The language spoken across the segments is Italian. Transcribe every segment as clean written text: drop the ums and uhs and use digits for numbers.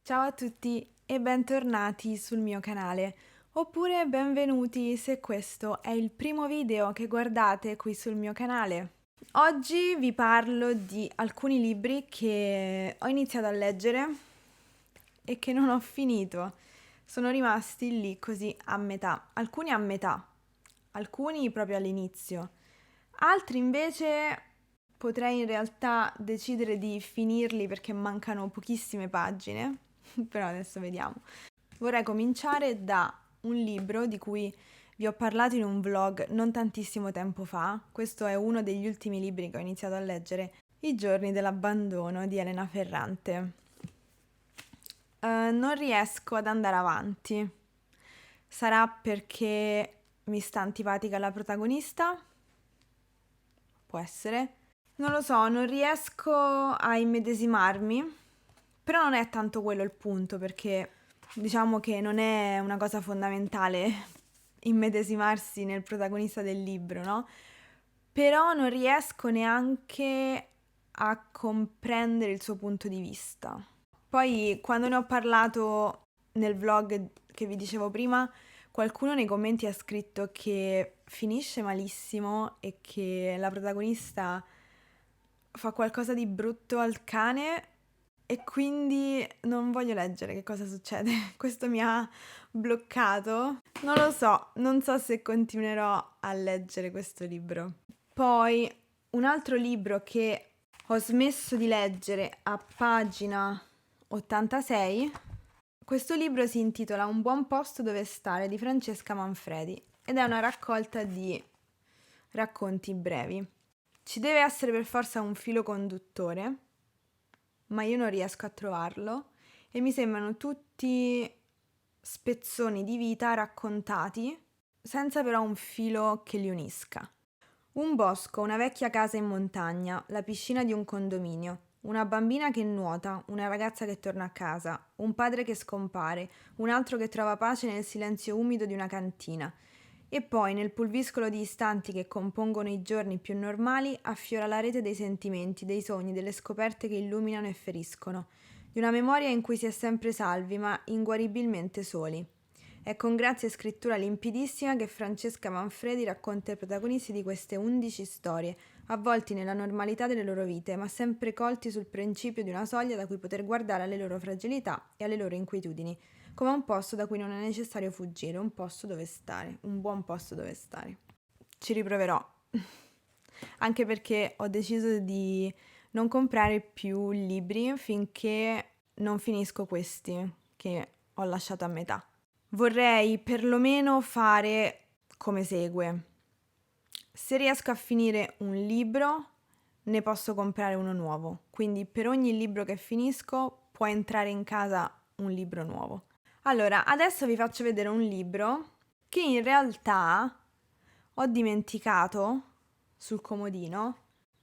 Ciao a tutti e bentornati sul mio canale, oppure benvenuti se questo è il primo video che guardate qui sul mio canale. Oggi vi parlo di alcuni libri che ho iniziato a leggere e che non ho finito. Sono rimasti lì così a metà, alcuni proprio all'inizio, altri invece potrei in realtà decidere di finirli perché mancano pochissime pagine. Però adesso vediamo. Vorrei cominciare da un libro di cui vi ho parlato in un vlog non tantissimo tempo fa. Questo è uno degli ultimi libri che ho iniziato a leggere, I giorni dell'abbandono di Elena Ferrante. Non riesco ad andare avanti. Sarà perché mi sta antipatica la protagonista? Può essere. Non lo so, non riesco a immedesimarmi. Però non è tanto quello il punto, perché diciamo che non è una cosa fondamentale immedesimarsi nel protagonista del libro, no? Però non riesco neanche a comprendere il suo punto di vista. Poi, quando ne ho parlato nel vlog che vi dicevo prima, qualcuno nei commenti ha scritto che finisce malissimo e che la protagonista fa qualcosa di brutto al cane e quindi non voglio leggere che cosa succede. Questo mi ha bloccato. Non lo so, non so se continuerò a leggere questo libro. Poi un altro libro che ho smesso di leggere a pagina 86. Questo libro si intitola Un buon posto dove stare di Francesca Manfredi ed è una raccolta di racconti brevi. Ci deve essere per forza un filo conduttore, ma io non riesco a trovarlo e mi sembrano tutti spezzoni di vita raccontati senza però un filo che li unisca. Un bosco, una vecchia casa in montagna, la piscina di un condominio, una bambina che nuota, una ragazza che torna a casa, un padre che scompare, un altro che trova pace nel silenzio umido di una cantina. E poi, nel pulviscolo di istanti che compongono i giorni più normali, affiora la rete dei sentimenti, dei sogni, delle scoperte che illuminano e feriscono, di una memoria in cui si è sempre salvi, ma inguaribilmente soli. È con grazia e scrittura limpidissima che Francesca Manfredi racconta ai protagonisti di queste 11 storie, avvolti nella normalità delle loro vite, ma sempre colti sul principio di una soglia da cui poter guardare alle loro fragilità e alle loro inquietudini, come a un posto da cui non è necessario fuggire, un posto dove stare, un buon posto dove stare. Ci riproverò, anche perché ho deciso di non comprare più libri finché non finisco questi che ho lasciato a metà. Vorrei perlomeno fare come segue. Se riesco a finire un libro, ne posso comprare uno nuovo. Quindi per ogni libro che finisco può entrare in casa un libro nuovo. Allora, adesso vi faccio vedere un libro che in realtà ho dimenticato sul comodino,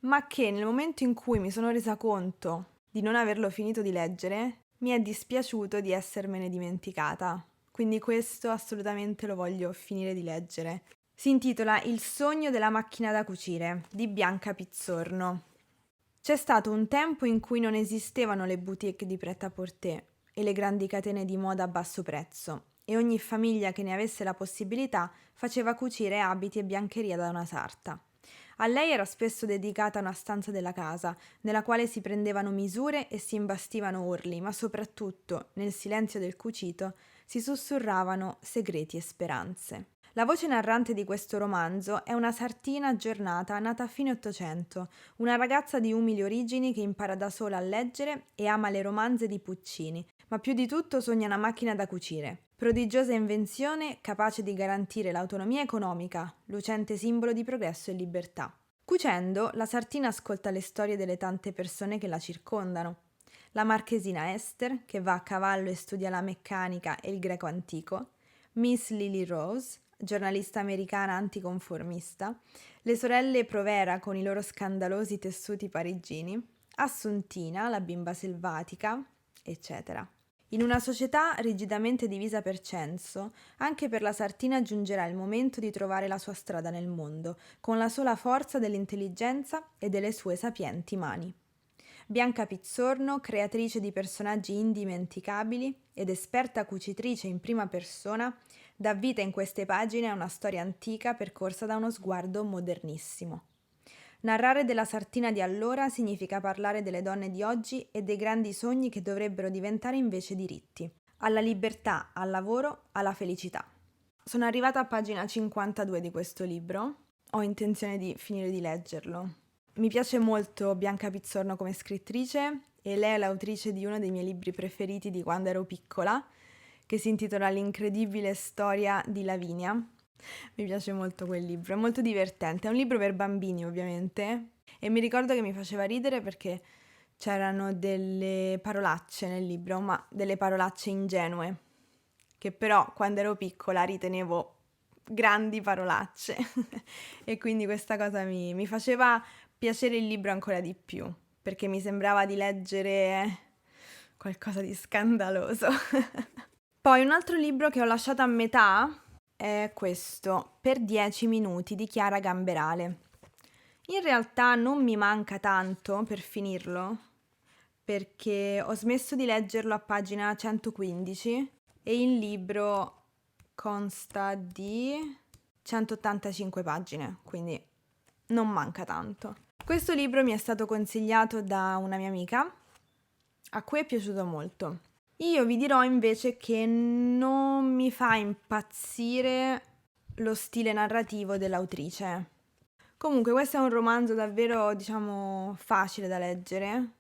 ma che nel momento in cui mi sono resa conto di non averlo finito di leggere, mi è dispiaciuto di essermene dimenticata. Quindi questo assolutamente lo voglio finire di leggere. Si intitola Il sogno della macchina da cucire di Bianca Pizzorno. C'è stato un tempo in cui non esistevano le boutique di prêt-à-porter e le grandi catene di moda a basso prezzo, e ogni famiglia che ne avesse la possibilità faceva cucire abiti e biancheria da una sarta. A lei era spesso dedicata una stanza della casa, nella quale si prendevano misure e si imbastivano orli, ma soprattutto, nel silenzio del cucito, si sussurravano segreti e speranze. La voce narrante di questo romanzo è una sartina aggiornata nata a fine Ottocento, una ragazza di umili origini che impara da sola a leggere e ama le romanze di Puccini, ma più di tutto sogna una macchina da cucire. Prodigiosa invenzione capace di garantire l'autonomia economica, lucente simbolo di progresso e libertà. Cucendo, la sartina ascolta le storie delle tante persone che la circondano. La marchesina Esther, che va a cavallo e studia la meccanica e il greco antico, Miss Lily Rose, giornalista americana anticonformista, le sorelle Provera con i loro scandalosi tessuti parigini, Assuntina, la bimba selvatica, eccetera. In una società rigidamente divisa per censo, anche per la sartina giungerà il momento di trovare la sua strada nel mondo, con la sola forza dell'intelligenza e delle sue sapienti mani. Bianca Pizzorno, creatrice di personaggi indimenticabili ed esperta cucitrice in prima persona, dà vita in queste pagine a una storia antica percorsa da uno sguardo modernissimo. Narrare della Sartina di allora significa parlare delle donne di oggi e dei grandi sogni che dovrebbero diventare invece diritti. Alla libertà, al lavoro, alla felicità. Sono arrivata a pagina 52 di questo libro. Ho intenzione di finire di leggerlo. Mi piace molto Bianca Pizzorno come scrittrice e lei è l'autrice di uno dei miei libri preferiti di quando ero piccola, che si intitola L'incredibile storia di Lavinia. Mi piace molto quel libro, è molto divertente, è un libro per bambini ovviamente e mi ricordo che mi faceva ridere perché c'erano delle parolacce nel libro, ma delle parolacce ingenue, che però quando ero piccola ritenevo grandi parolacce e quindi questa cosa mi faceva piacere il libro ancora di più, perché mi sembrava di leggere qualcosa di scandaloso. Poi un altro libro che ho lasciato a metà è questo, Per 10 minuti di Chiara Gamberale. In realtà non mi manca tanto per finirlo, perché ho smesso di leggerlo a pagina 115 e il libro consta di 185 pagine, quindi non manca tanto. Questo libro mi è stato consigliato da una mia amica, a cui è piaciuto molto. Io vi dirò invece che non mi fa impazzire lo stile narrativo dell'autrice. Comunque questo è un romanzo davvero, facile da leggere.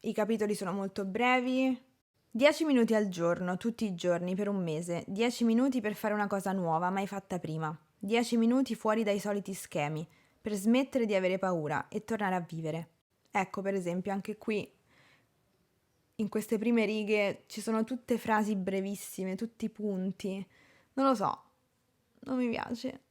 I capitoli sono molto brevi. 10 minuti al giorno, tutti i giorni, per un mese. 10 minuti per fare una cosa nuova, mai fatta prima. 10 minuti fuori dai soliti schemi, per smettere di avere paura e tornare a vivere. Ecco, per esempio, anche qui in queste prime righe ci sono tutte frasi brevissime, tutti punti. Non lo so, non mi piace.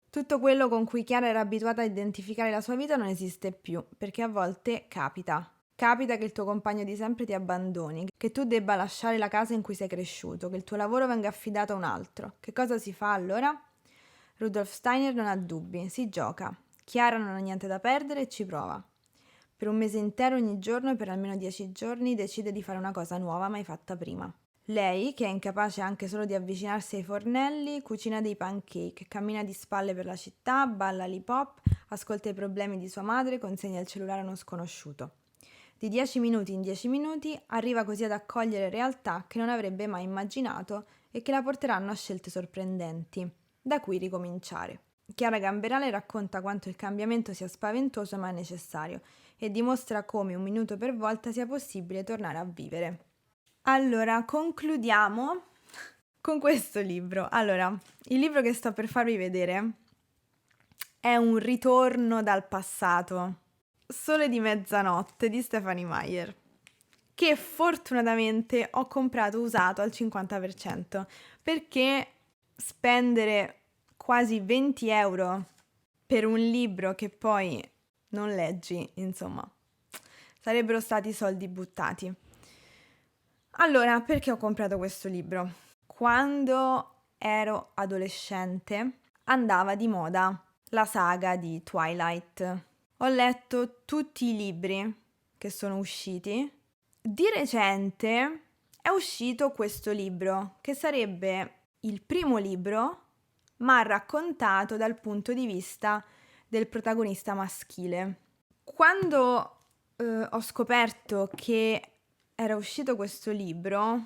Tutto quello con cui Chiara era abituata a identificare la sua vita non esiste più, perché a volte capita. Capita che il tuo compagno di sempre ti abbandoni, che tu debba lasciare la casa in cui sei cresciuto, che il tuo lavoro venga affidato a un altro. Che cosa si fa allora? Rudolf Steiner non ha dubbi, si gioca. Chiara non ha niente da perdere e ci prova. Per un mese intero ogni giorno e per almeno 10 giorni decide di fare una cosa nuova mai fatta prima. Lei, che è incapace anche solo di avvicinarsi ai fornelli, cucina dei pancake, cammina di spalle per la città, balla l'hip hop, ascolta i problemi di sua madre, consegna il cellulare a uno sconosciuto. Di 10 minuti in 10 minuti arriva così ad accogliere realtà che non avrebbe mai immaginato e che la porteranno a scelte sorprendenti. Da cui ricominciare. Chiara Gamberale racconta quanto il cambiamento sia spaventoso ma necessario e dimostra come un minuto per volta sia possibile tornare a vivere. Allora, concludiamo con questo libro. Allora, il libro che sto per farvi vedere è un ritorno dal passato. Sole di mezzanotte di Stephenie Meyer, che fortunatamente ho comprato usato al 50%, perché spendere quasi 20 euro per un libro che poi non leggi, insomma, sarebbero stati soldi buttati. Allora, perché ho comprato questo libro? Quando ero adolescente andava di moda la saga di Twilight. Ho letto tutti i libri che sono usciti. Di recente è uscito questo libro, che sarebbe il primo libro, ma raccontato dal punto di vista del protagonista maschile. Quando ho scoperto che era uscito questo libro,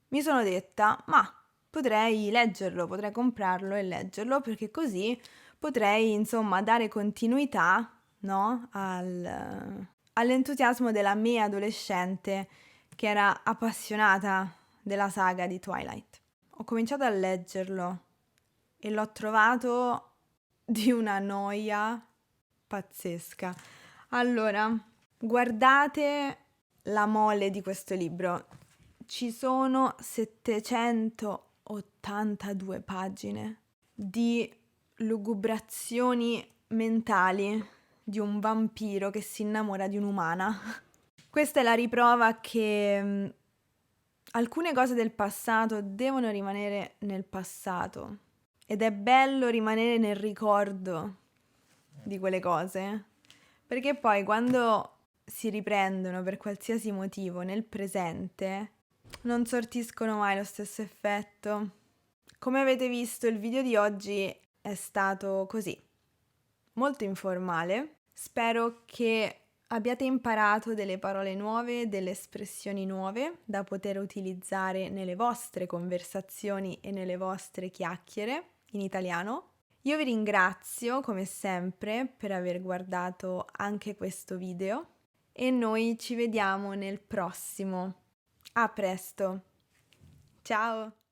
mi sono detta, ma potrei leggerlo, potrei comprarlo e leggerlo, perché così potrei, insomma, dare continuità, no, all'entusiasmo della me adolescente che era appassionata della saga di Twilight. Ho cominciato a leggerlo e l'ho trovato di una noia pazzesca. Allora, guardate la mole di questo libro. Ci sono 782 pagine di lugubrazioni mentali di un vampiro che si innamora di un'umana. Questa è la riprova che alcune cose del passato devono rimanere nel passato ed è bello rimanere nel ricordo di quelle cose, perché poi quando si riprendono per qualsiasi motivo nel presente, non sortiscono mai lo stesso effetto. Come avete visto, il video di oggi è stato così, molto informale. Spero che abbiate imparato delle parole nuove, delle espressioni nuove da poter utilizzare nelle vostre conversazioni e nelle vostre chiacchiere in italiano. Io vi ringrazio come sempre per aver guardato anche questo video e noi ci vediamo nel prossimo. A presto! Ciao!